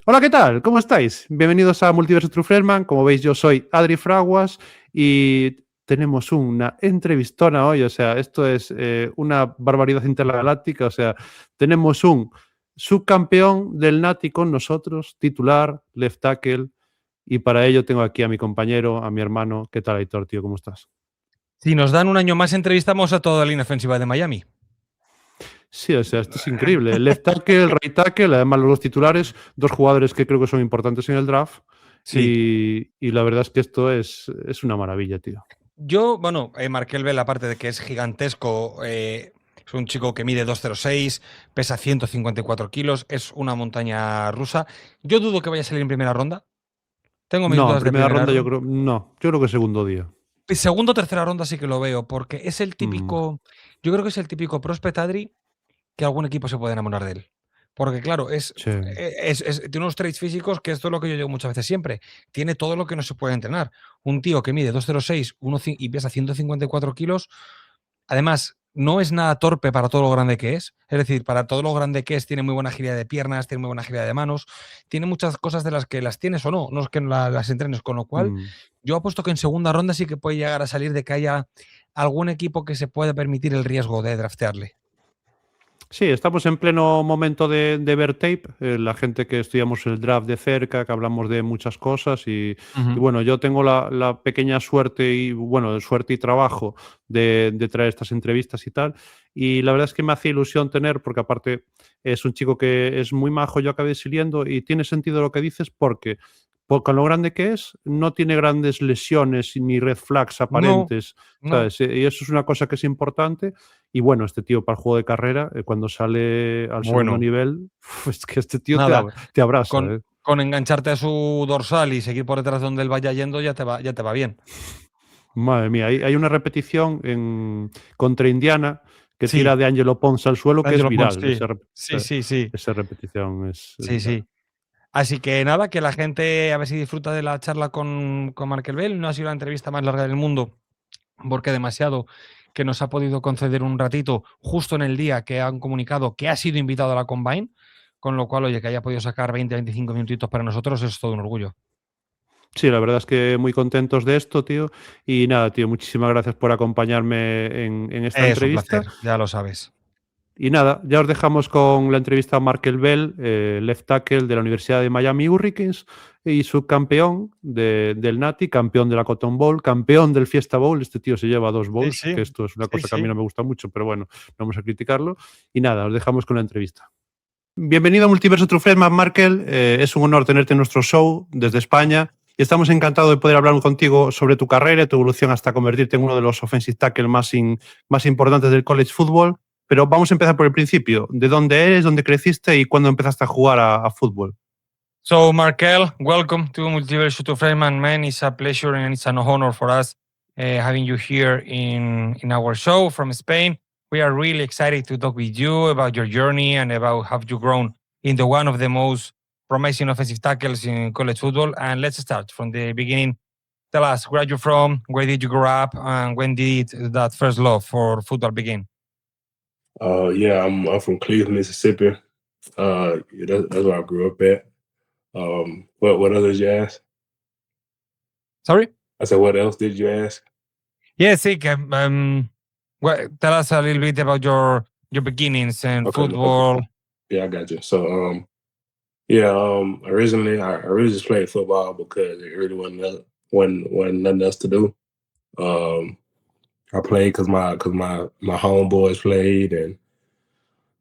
Hola, ¿qué tal? ¿Cómo estáis? Bienvenidos a Multiverso Truflerman. Como veis, yo soy Adri Fraguas y tenemos una entrevistona hoy. O sea, esto es una barbaridad intergaláctica. O sea, tenemos un subcampeón del Nati con nosotros, titular, left tackle. Y para ello tengo aquí a mi compañero, a mi hermano. ¿Qué tal, Aitor, tío? ¿Cómo estás? Si nos dan un año más, entrevistamos a toda la línea ofensiva de Miami. Sí, o sea, esto es increíble. El left tackle, el right tackle, además los dos titulares, dos jugadores que creo que son importantes en el draft. Sí. Y la verdad es que esto es una maravilla, tío. Yo, bueno, Markel Bell, aparte de que es gigantesco, es un chico que mide 2,06, pesa 154 kilos, es una montaña rusa. Yo dudo que vaya a salir en primera ronda. Tengo mis No, en dudas de primera primera ronda ronda. yo creo que segundo día. Segundo o tercera ronda sí que lo veo, porque es el Mm, típico, yo creo que es el típico prospect, Adri, que algún equipo se puede enamorar de él. Porque claro, sí. tiene unos traits físicos que esto es lo que yo digo muchas veces siempre. Tiene todo lo que no se puede entrenar. Un tío que mide 2,06 y pesa 154 kilos, además, no es nada torpe para todo lo grande que es. Es decir, para todo lo grande que es, tiene muy buena agilidad de piernas, tiene muy buena agilidad de manos, tiene muchas cosas de las que las tienes o no, no es que las entrenes. Con lo cual, Mm. yo apuesto que en segunda ronda sí que puede llegar a salir de que haya algún equipo que se pueda permitir el riesgo de draftearle. Sí, estamos en pleno momento de ver tape, la gente que estudiamos el draft de cerca, que hablamos de muchas cosas y bueno, yo tengo la pequeña suerte suerte y trabajo de traer estas entrevistas y tal, y la verdad es que me hace ilusión tener, porque aparte es un chico que es muy majo, yo acabé siguiendo y tiene sentido lo que dices porque con lo grande que es, no tiene grandes lesiones ni red flags No, aparentes, no. ¿sabes? Y eso es una cosa que es importante. Y bueno, este tío para el juego de carrera, cuando sale al segundo Bueno, nivel, es que este tío nada, te abrasa. con, con engancharte a su dorsal y seguir por detrás donde él vaya yendo, ya te va bien. Madre mía, hay una repetición contra Indiana que Sí, tira de Angelo Ponce al suelo que es Angelo Pons, viral. sí. Sí, sí, sí. Esa repetición es Sí, viral. sí. Así que nada, que la gente a ver si disfruta de la charla con Markel Bell. No ha sido la entrevista más larga del mundo, porque demasiado que nos ha podido conceder un ratito justo en el día que han comunicado que ha sido invitado a la Combine, con lo cual, oye, que haya podido sacar 20-25 minutitos para nosotros es todo un orgullo. Sí, la verdad es que muy contentos de esto, tío. Y nada, tío, muchísimas gracias por acompañarme en esta Es un entrevista. placer, ya lo sabes. Y nada, ya os dejamos con la entrevista a Markel Bell, left tackle de la Universidad de Miami Hurricanes y subcampeón del Nati, campeón de la Cotton Bowl, campeón del Fiesta Bowl. Este tío se lleva 2 Sí, bowls, sí, que esto es una sí, cosa que a mí sí. no me gusta mucho, pero bueno, no vamos a criticarlo. Y nada, os dejamos con la entrevista. Bienvenido a Multiverso Truflerman, Markel. Es un honor tenerte en nuestro show desde España y estamos encantados de poder hablar contigo sobre tu carrera y tu evolución hasta convertirte en uno de los offensive tackles más importantes del college football. Pero vamos a empezar por el principio. ¿De dónde eres, dónde creciste y cuándo empezaste a jugar a fútbol? So, Markel, welcome to Multiverse to Freeman. Man, it's a pleasure and it's an honor for us having you here in our show from Spain. We are really excited to talk with you about your journey and about how you grown into one of the most promising offensive tackles in college football. And let's start from the beginning. Tell us where you're from, where did you grow up, and when did that first love for football begin? Yeah, I'm from Cleveland, Mississippi. Yeah, that's where I grew up at. What else did you ask? Sorry? I said, what else did you ask? Yes, yeah, tell us a little bit about your beginnings in Okay, football. yeah, I got you. So, originally I really just played football because it really wasn't nothing else to do. I played because my homeboys played, and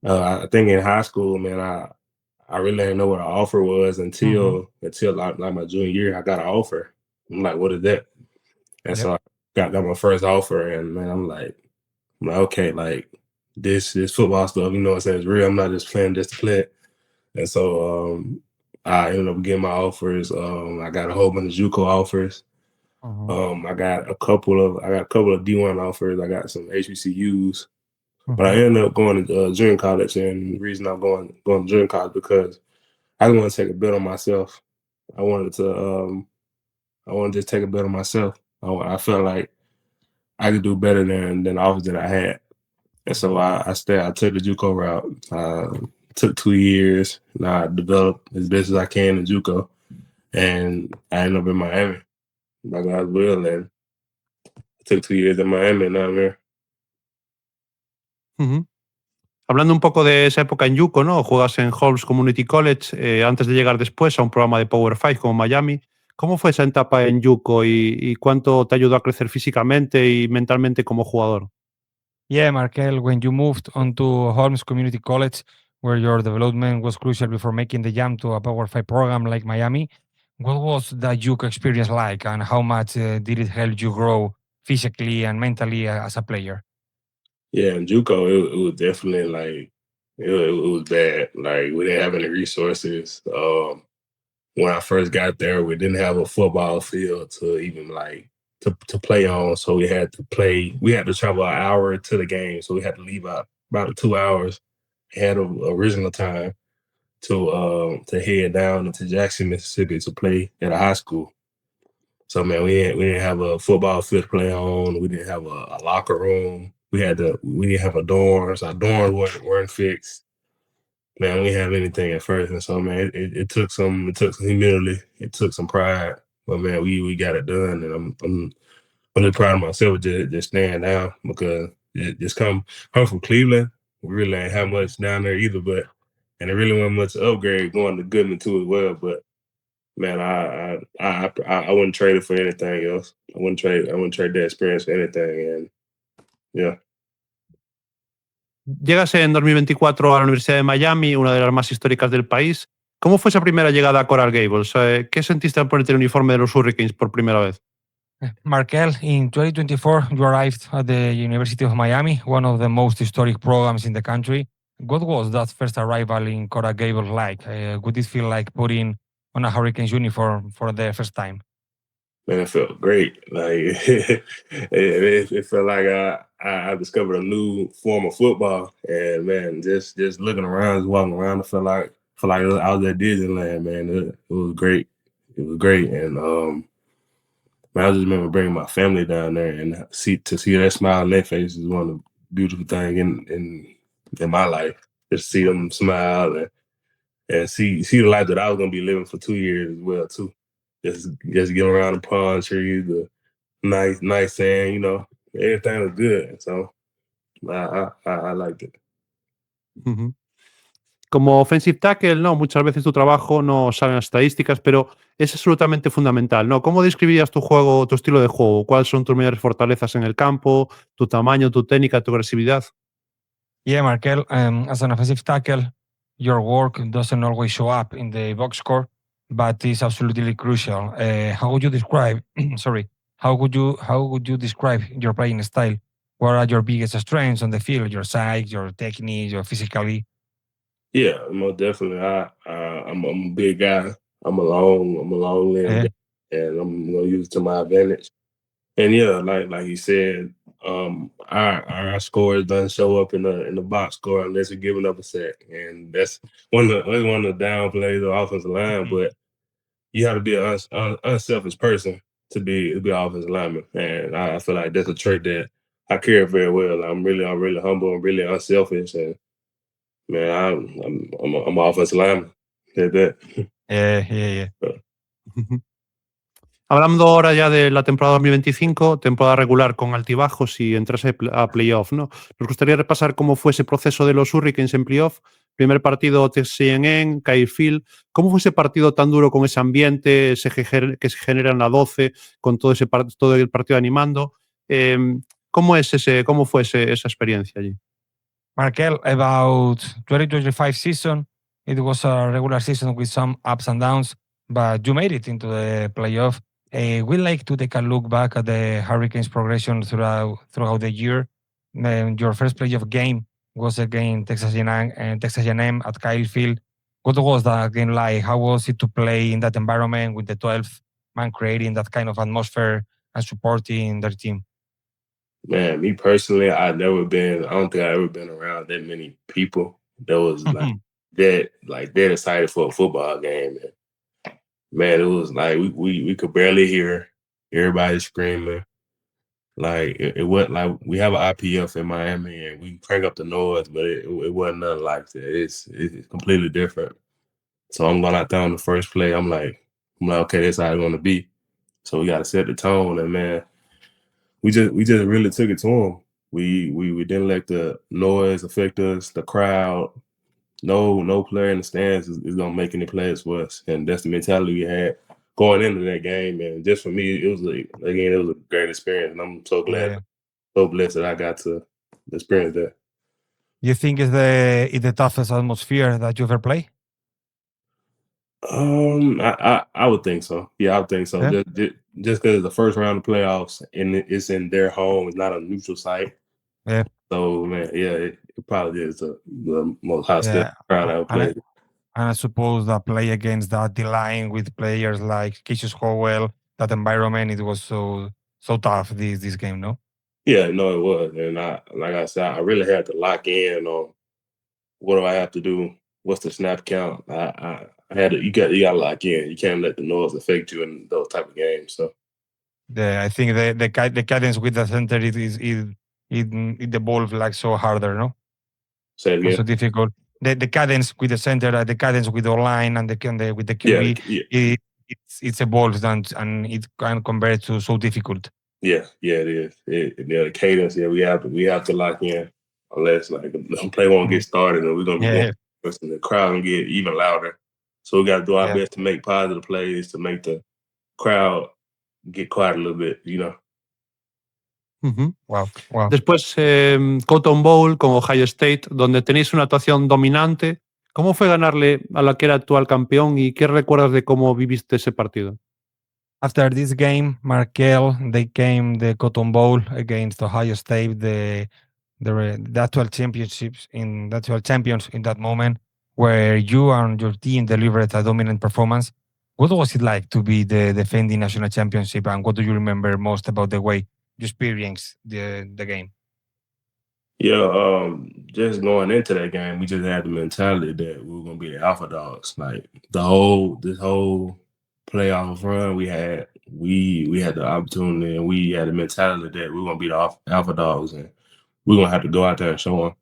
I think in high school, man, I really didn't know what an offer was Mhm. until like my junior year. I got an offer. I'm like, what is that? And Yep. so I got my first offer, and man, I'm like, okay, like this football stuff, you know what I'm saying, it's real. I'm not just playing just to play it. And so I ended up getting my offers. I got a whole bunch of JUCO offers. Mhm. I got a couple of D1 offers. I got some HBCUs, but I Mhm. ended up going to junior college. And the reason I'm going to junior college because I want to take a bet on myself. I wanted to just take a bet on myself. I felt like I could do better than the offers that I had. And so Mhm. I took the JUCO route. took 2 years. Now I developed as best as I can in JUCO, and I ended up in Miami by God's will, and I took 2 years in Miami, and now I'm here. Ujú. Hablando un poco de esa época en JUCO, ¿no? Juegas en Holmes Community College antes de llegar después a un programa de Power 5 como Miami. ¿Cómo fue esa etapa en JUCO y cuánto te ayudó a crecer físicamente y mentalmente como jugador? Yeah, Markel, when you moved on to Holmes Community College, where your development was crucial before making the jump to a Power 5 program like Miami, what was that JUCO experience like, and how much did it help you grow physically and mentally as a player? Yeah, in JUCO, it was definitely like it was bad. Like we didn't have any resources. When I first got there, we didn't have a football field to even like to play on. So we had to play. We had to travel an hour to the game. So we had to leave out about 2 hours ahead of original time to head down into Jackson, Mississippi to play at a high school. So man, we didn't have a football field to play on. We didn't have a locker room. We didn't have a dorms. Our dorms weren't fixed. Man, we didn't have anything at first, and so man, it took some humility, it took some pride, but man, we got it done, and I'm really proud of myself just staying down because it just come from Cleveland. We really ain't have much down there either, and it really wasn't much upgrade going to Goodman too as well. But man, I wouldn't trade it for anything else. I wouldn't trade that experience for anything, and yeah. Llegas en 2024 a la Universidad de Miami, una de las más históricas del país. ¿Cómo fue esa primera llegada a Coral Gables? ¿Qué sentiste al ponerte el uniforme de los Hurricanes por primera vez? Markel, in 2024, you arrived at the University of Miami, one of the most historic programs in the country. What was that first arrival in Coral Gables like? Would it feel like putting on a Hurricanes uniform for the first time? Man, it felt great. Like it felt like I discovered a new form of football, and man, just looking around, just walking around, I felt like I was at Disneyland. Man, it was great. It was great, and man, I just remember bringing my family down there and see that smile on their faces is one of the beautiful things in my life. Just see them smile and see the life that I was gonna be living for 2 years as well too. Just get around the palm trees, the nice sand, everything was good. So I liked it. Ujú. Como offensive tackle, ¿no? Muchas veces tu trabajo no sale en las estadísticas, pero es absolutamente fundamental, ¿no? ¿Cómo describirías tu juego, tu estilo de juego? ¿Cuáles son tus mayores fortalezas en el campo? ¿Tu tamaño, tu técnica, tu agresividad? Yeah, Markel, as an offensive tackle, your work doesn't always show up in the box score, but is absolutely crucial. How would you describe? Sorry, how would you describe your playing style? What are your biggest strengths on the field? Your size, your technique, your physically. Yeah, most definitely. I'm a big guy. I'm a long limb Uh, guy, and I'm gonna use it to my advantage. And yeah, like you said, our scores doesn't show up in the box score unless you're giving up a sack, and that's one of the down plays of offensive line. mhm. But you have to be an unselfish person to be an offensive lineman, and I feel like that's a trait that I carry very well. I'm really humble. I'm really unselfish, and man, I'm an offensive lineman. Did that. Yeah, yeah, yeah. Ujú. Hablando ahora ya de la temporada 2025, temporada regular con altibajos y entras a playoff, ¿no? Nos gustaría repasar cómo fue ese proceso de los Hurricanes en playoff. Primer partido Texas A&M, Kyle Field. ¿Cómo fue ese partido tan duro con ese ambiente que se genera en la 12, con todo el partido animando? ¿Cómo fue esa experiencia allí? Markel, about 2025 season, it was a regular season with some ups and downs, but you made it into the playoff. We like to take a look back at the Hurricanes' progression throughout the year. Your first playoff game was against Texas A&M at Kyle Field. What was that game like? How was it to play in that environment with the 12th man creating that kind of atmosphere and supporting their team? Man, me personally, I don't think I've ever been around that many people that was that excited for a football game. And man, it was like we could barely hear everybody screaming. Like it wasn't like we have an IPF in Miami and we crank up the noise, but it wasn't nothing like that. It's completely different. So I'm going out there on the first play. I'm like, okay, that's how it's gonna be. So we got to set the tone, and man, we just really took it to them. We didn't let the noise affect us. The crowd, no player in the stands is gonna make any plays for us, and that's the mentality we had going into that game. And just for me, it was a great experience, and I'm so glad, so blessed that I got to experience that. You think it's the toughest atmosphere that you've ever played? I would think so. Yeah, I would think so. Yeah. Just because it's the first round of playoffs and it's in their home, it's not a neutral site. Yeah. So man, yeah, it probably is the most hostile crowd I ever played. And I suppose that play against that D line with players like Cassius Howell, that environment, it was so tough this game, no? Yeah, no, it was. And like I said, I really had to lock in on what do I have to do? What's the snap count? I had to, you got to lock in. You can't let the noise affect you in those type of games. So I think the cadence with the center it evolved like so harder, no? Say it again. So difficult. The cadence with the center, the cadence with the line and with the QB, it's evolved and it can convert to so difficult. Yeah, it is. The cadence, we have to lock in, unless like the play won't get started and we're gonna be going, and the crowd gonna get even louder. So we got to do our best to make positive plays to make the crowd get quiet a little bit, you know. Wow. Después, Cotton Bowl con Ohio State, donde tenéis una actuación dominante. ¿Cómo fue ganarle a la que era actual campeón y qué recuerdas de cómo viviste ese partido? After this game, Markel, they came the Cotton Bowl against Ohio State, the actual champions in that moment, where you and your team delivered a dominant performance. What was it like to be the defending national championship, and what do you remember most about the way you experienced the game? Yeah, just going into that game, we just had the mentality that we were gonna be the alpha dogs. Like this whole playoff run we had the opportunity and we had the mentality that we were gonna be the alpha dogs and we're gonna have to go out there and show them.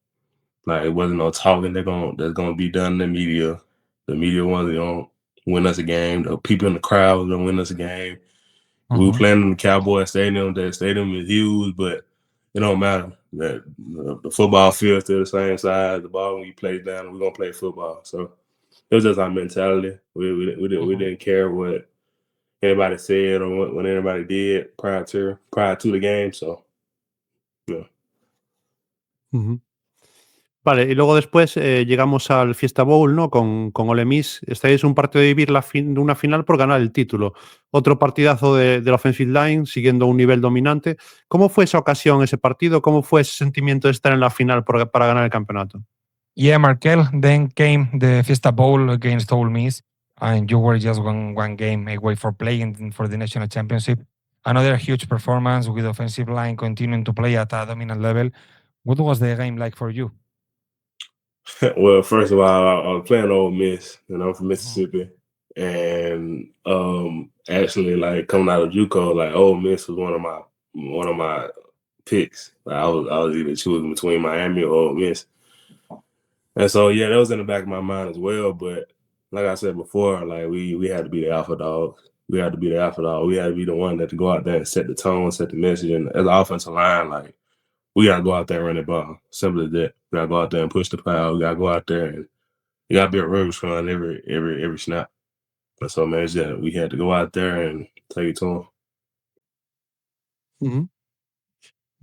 Like it wasn't no talking that's gonna be done in the media. The media ones gonna win us a game. The people in the crowd gonna win us a game. We were playing in the Cowboy Stadium. That stadium is huge, but it don't matter. That the football field still the same size. The ball when you play down, we're gonna play football. So it was just our mentality. We didn't care what anybody said or what anybody did prior to the game. So yeah. Vale, y luego después llegamos al Fiesta Bowl, ¿no? Con Ole Miss. Estáis un partido de vivir una final por ganar el título. Otro partidazo de la offensive line, siguiendo un nivel dominante. ¿Cómo fue esa ocasión, ese partido? ¿Cómo fue ese sentimiento de estar en la final para ganar el campeonato? Yeah, Markel, then came the Fiesta Bowl against Ole Miss, and you were just one game away for playing for the national championship. Another huge performance with offensive line continuing to play at a dominant level. What was the game like for you? Well, first of all, I was playing Ole Miss, and I'm from Mississippi. And actually, like coming out of JUCO, like Ole Miss was one of my picks. Like, I was either choosing between Miami or Ole Miss. And so yeah, that was in the back of my mind as well. But like I said before, like we had to be the alpha dog. We had to be the alpha dog. We had to be the one that to go out there and set the tone, set the message. And as an offensive line, like we gotta go out there and run the ball. Simple as that. We gotta go out there and push the foul. We gotta go out there and you gotta be a rubbish run every snap. But so man, we had to go out there and take it to them.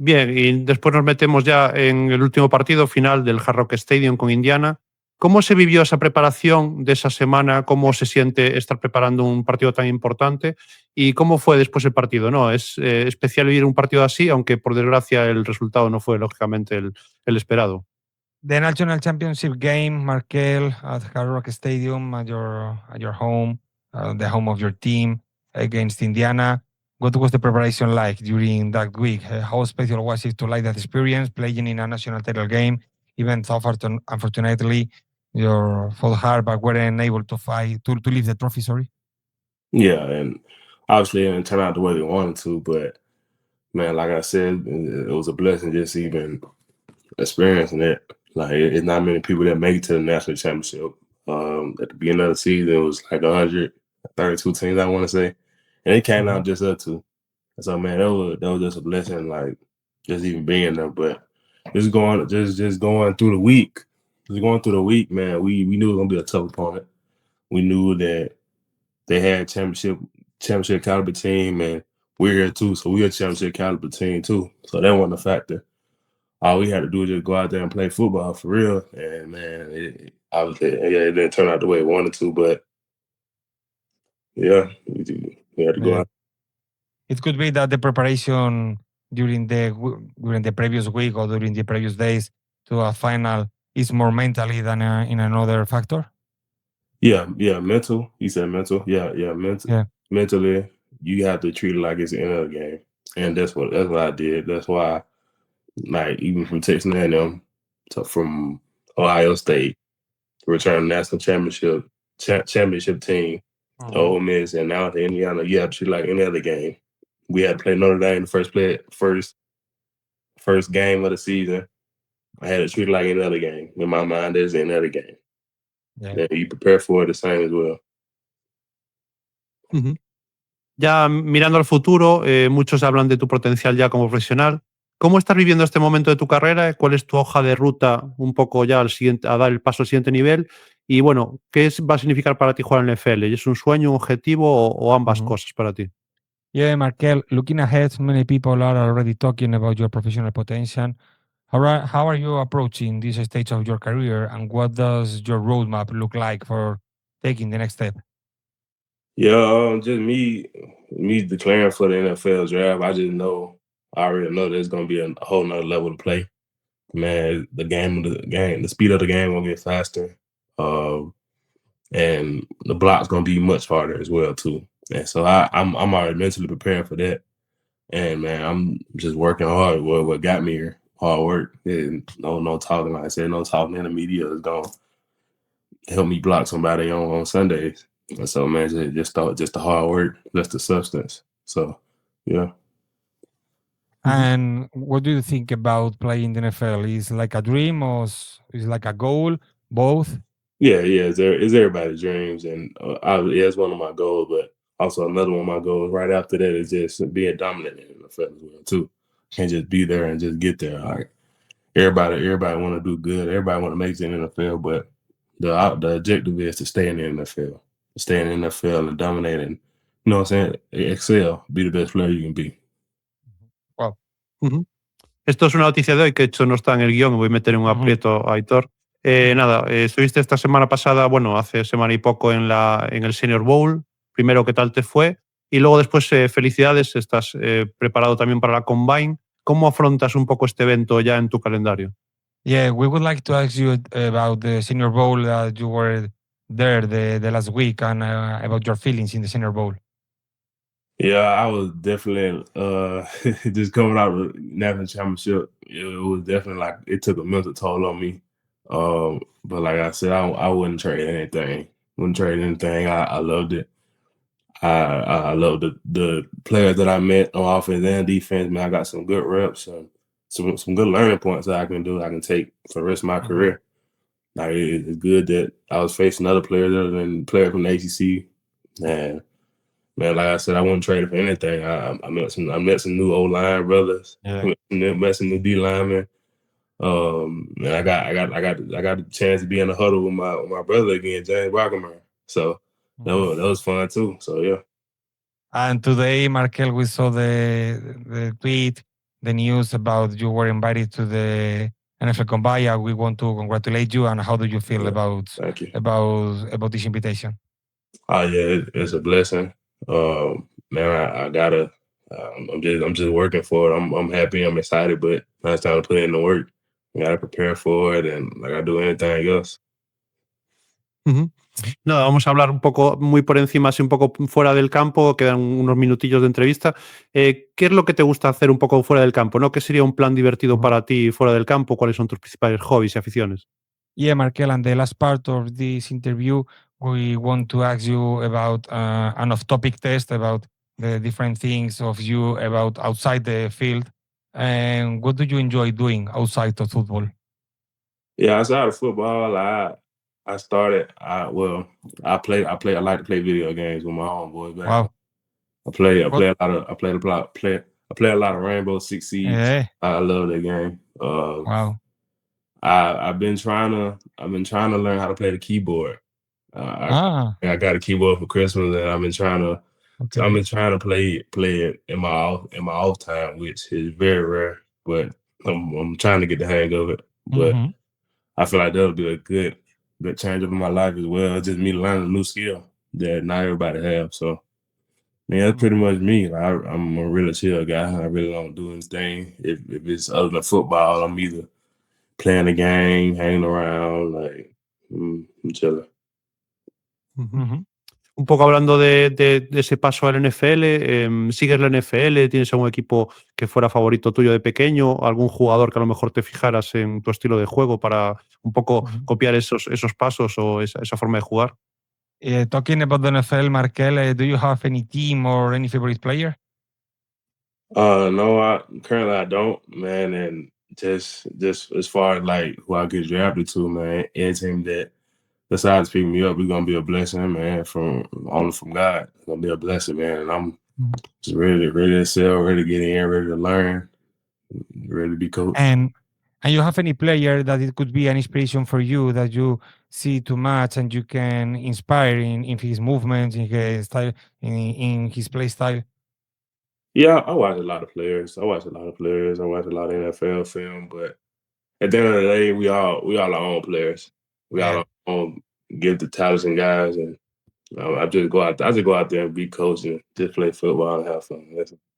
Bien, y después nos metemos ya en el último partido final del Hard Rock Stadium con Indiana. ¿Cómo se vivió esa preparación de esa semana? ¿Cómo se siente estar preparando un partido tan importante? ¿Y cómo fue después el partido? ¿No? Es especial vivir un partido así, aunque por desgracia el resultado no fue lógicamente el esperado. The National Championship game, Markel, at Hard Rock Stadium, at your home, the home of your team against Indiana. What was the preparation like during that week? How special was it to like that experience, playing in a national title game, even though unfortunately your full hard but weren't able to fight to leave the trophy? Sorry. Yeah, and obviously it didn't turn out the way they wanted to, but man, like I said, it was a blessing just even experiencing it. Like, it's not many people that make it to the national championship. At the beginning of the season, it was like 132 teams, I want to say, and it came out just us two. So, man, that was just a blessing, like just even being there. But just going through the week, man, we knew it was gonna be a tough opponent. We knew that they had championship caliber team, and we're here too, so we're a championship caliber team too. So that wasn't a factor. All we had to do was just go out there and play football for real. And man, it didn't turn out the way it wanted to, but yeah, we had to go out. It could be that the preparation during the previous week or during the previous days to a final is more mentally than in another factor. Yeah, mental. You said mental. Yeah, mental. Yeah. Mentally, you have to treat it like it's the end of the game, and that's what I did. That's why, like, even from Texas A&M from Ohio State, return national championship team, Ole Miss, and now to Indiana, you have to treat it like any other game. We had to play Notre Dame the first game of the season. I had to treat it like any other game. In my mind, there's another game. Yeah. And you prepare for it the same as well. Ya mirando al futuro, muchos hablan de tu potencial ya como profesional. ¿Cómo estás viviendo este momento de tu carrera? ¿Cuál es tu hoja de ruta un poco ya a dar el paso al siguiente nivel? Y bueno, ¿qué va a significar para ti jugar en la NFL? ¿Es un sueño, un objetivo o ambas cosas para ti? Yeah, Markel, looking ahead, many people are already talking about your professional potential. How are you approaching this stage of your career, and what does your roadmap look like for taking the next step? Yeah, just me declaring for the NFL draft. I already know there's gonna be a whole nother level to play. Man, the speed of the game gonna get faster, and the block's gonna be much harder as well too. And so I'm already mentally prepared for that. And man, I'm just working hard. What got me here? Hard work. And no talking. Like I said, no talking in the media is gonna help me block somebody on Sundays. And so, man, just the hard work, just the substance. So, yeah. And what do you think about playing the NFL? Is it like a dream or is it like a goal? Both? Yeah. It's everybody's dreams, and it's one of my goals. But also another one of my goals right after that is just being dominant in the NFL as well too. Can't just be there and just get there. Like everybody want to do good. Everybody want to make it in the NFL, but the objective is to stay in the NFL. Stay in the NFL and dominate and, you know what I'm saying, excel, be the best player you can be. Wow. Esto es una noticia de hoy que de hecho no está en el guión, voy a meter en un aprieto a Aitor. Estuviste esta semana pasada, hace semana y poco en el Senior Bowl. Primero, ¿qué tal te fue? Y luego después, felicidades, estás preparado también para la Combine. ¿Cómo afrontas un poco este evento ya en tu calendario? Yeah, we would like to ask you about the Senior Bowl. You were there the last week, and about your feelings in the Senior Bowl. Yeah, I was definitely just coming out of the national championship. It was definitely like it took a mental toll on me. But like I said, I wouldn't trade anything. I loved it. I love the players that I met on offense and defense. Man, I got some good reps and some good learning points that I can take for the rest of my career. Like, it's good that I was facing other players other than players from the ACC. And man, like I said, I wouldn't trade it for anything. I met some new O-line brothers. Yeah. Met some new D linemen. And I got a chance to be in the huddle with my brother again, James Wackermeyer. So that was fun too. So yeah. And today, Markel, we saw the tweet, the news about you were invited to the NFL Combine. We want to congratulate you. And how do you feel about this invitation? Oh yeah, it's a blessing. Man, I gotta. I'm just working for it. I'm happy. I'm excited, but now it's time to put in the work. I gotta prepare for it, and like I do anything else. Nada, vamos a hablar un poco muy por encima, así un poco fuera del campo, quedan unos minutillos de entrevista. ¿Qué es lo que te gusta hacer un poco fuera del campo, ¿no? ¿Qué sería un plan divertido para ti fuera del campo? ¿Cuáles son tus principales hobbies y aficiones? Yeah, Markel, and the last part of this interview, we want to ask you about an off-topic test about the different things of you about outside the field. And what do you enjoy doing outside of football? Yeah, outside of football, I started. I like to play video games with my homeboys. Wow. I play a lot of Rainbow Six Siege. Yeah. I love that game. Wow. I've been trying to learn how to play the keyboard. I got a keyboard for Christmas, and I've been trying to play it in my off time, which is very rare. But I'm trying to get the hang of it. But I feel like that'll be a good change up in my life as well. It's just me learning a new skill that not everybody have. So, man, that's pretty much me. Like, I'm a really chill guy. I really don't do anything. If it's other than football, I'm either playing a game, hanging around, like I'm chilling. Un poco hablando de ese paso al NFL, ¿sigues la NFL? ¿Tienes algún equipo que fuera favorito tuyo de pequeño? ¿Algún jugador que a lo mejor te fijaras en tu estilo de juego para un poco copiar esos pasos o esa forma de jugar? Talking about the NFL, Markel, do you have any team or any favorite player? No, currently I don't, man. And just as far as like who I get drafted to, man, any team that decides to pick me up, it's gonna be a blessing, man. From God, it's gonna be a blessing, man. And I'm just ready to sell, ready to get in, ready to learn, ready to be coached. And you have any player that it could be an inspiration for you that you see too much and you can inspire in his movements, in his style, in his play style? Yeah, I watch a lot of players. I watch a lot of NFL film, but at the end of the day, we all our own players. We all our own gifted, talented guys, and I just go out there and be coached and just play football and have fun.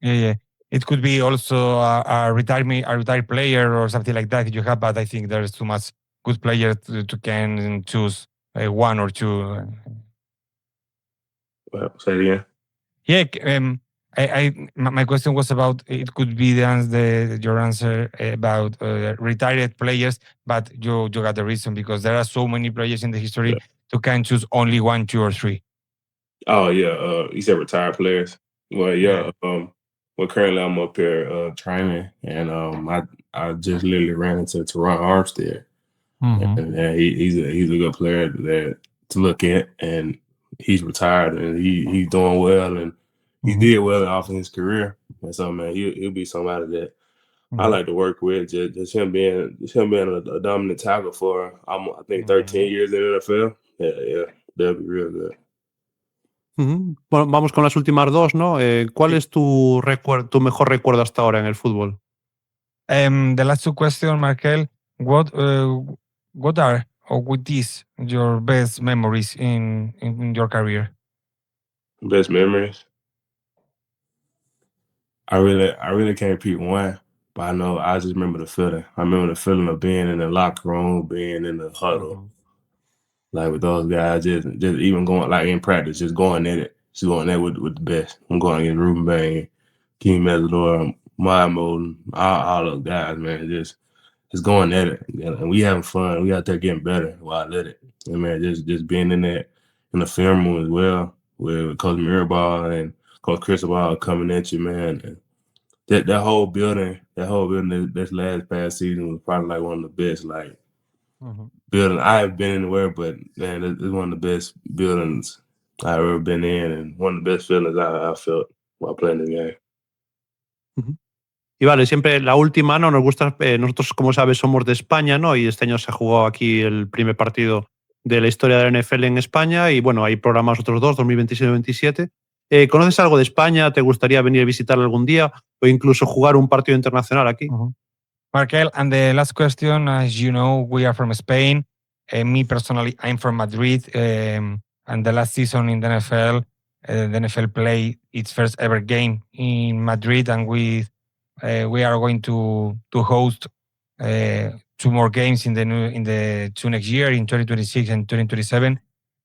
Yeah. It could be also a retired player or something like that you have, but I think there's too much good players to can choose one or two. Well, say it again. Yeah, my question was about it could be your answer about retired players, but you got the reason because there are so many players in the history to can choose only one, two, or three. Oh yeah, you said retired players. Well, yeah. Well, currently I'm up here training, and I just literally ran into Teron Armstead, and he's a good player to look at, and he's retired and he's doing well, and he did well off in his career, and so man, he'll be somebody that I like to work with. Just him being a dominant tackle for I think 13 years in the NFL. Yeah, that'd be real good. Bueno, vamos con las últimas dos, ¿no? ¿Cuál es tu mejor recuerdo hasta ahora en el fútbol? The last two questions, Markel. What are or what is your best memories in your career? Best memories? I really can't pick one, but I know I just remember the feeling. I remember the feeling of being in the locker room, being in the huddle, like with those guys, just even going like in practice, just going at it, with the best. I'm going against Ruben Bain, King Mesidor, Mode, all those guys, man, just going at it, and we having fun. We out there getting better while at it, and man, just being in the film room as well with Coach Mirabal and Coach Cristobal coming at you, man. And that whole building, this past season was probably like one of the best, like building. I haven't been anywhere, but man, it's one of the best buildings I've ever been in, and one of the best feelings I felt while playing the game. Y vale, siempre la última, ¿no? Nos gusta, nosotros, como sabes, somos de España, ¿no? Y este año se ha jugado aquí el primer partido de la historia de la NFL en España y bueno, hay programas otros dos, 2026 y 2027. ¿Conoces algo de España? ¿Te gustaría venir a visitar algún día o incluso jugar un partido internacional aquí? Markel, and the last question, as you know, we are from Spain. Me personally, I'm from Madrid. And the last season in the NFL played its first ever game in Madrid, and we are going to host two more games in the two next year, in 2026 and 2027.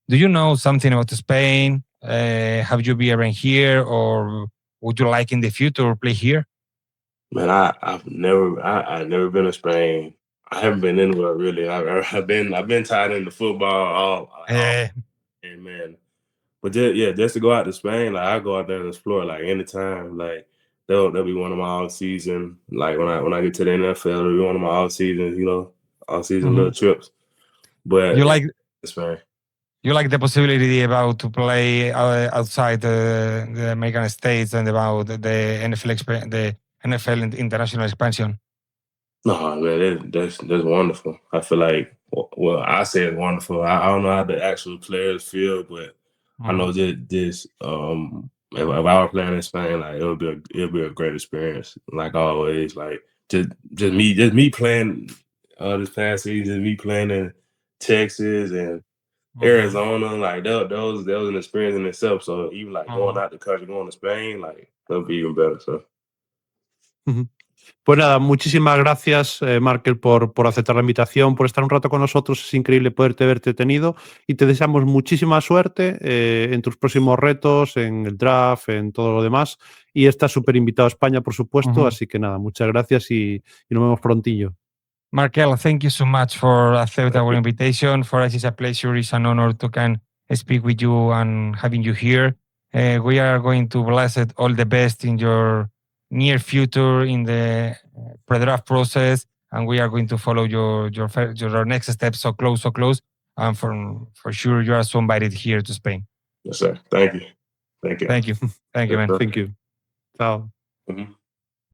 Do you know something about Spain? Have you been ever here, or would you like in the future play here? Man, I've never been to Spain. I haven't been anywhere really. I've been tied into football and man, But just to go out to Spain, like I go out there and explore like anytime. Like that'll be one of my all season. Like when I get to the NFL, it'll be one of my all season, all season little trips. But you like Spain. You like the possibility about to play outside the American States and about the NFL the NFL international expansion? No, man, that's wonderful. I feel like, well, I say it's wonderful. I don't know how the actual players feel, but I know just if I were playing in Spain, like it'll be a great experience. Like always, like just me playing this past season, me playing in Texas and Arizona, like that was an experience in itself. So even like going out the country, going to Spain, like that'll be even better. So. Pues nada, muchísimas gracias, Markel, por aceptar la invitación, por estar un rato con nosotros. Es increíble verte tenido y te deseamos muchísima suerte en tus próximos retos, en el draft, en todo lo demás. Y estás súper invitado a España, por supuesto. Así que nada, muchas gracias y nos vemos prontillo. Markel, thank you so much for accepting our invitation. For us, it's a pleasure, it's an honor to can speak with you and having you here. We are going to bless it all the best in your near future in the pre-draft process, and we are going to follow your next steps so close. And for sure, you are so invited here to Spain. Yes, sir. Thank you. Thank you, man. Thank you. Ciao.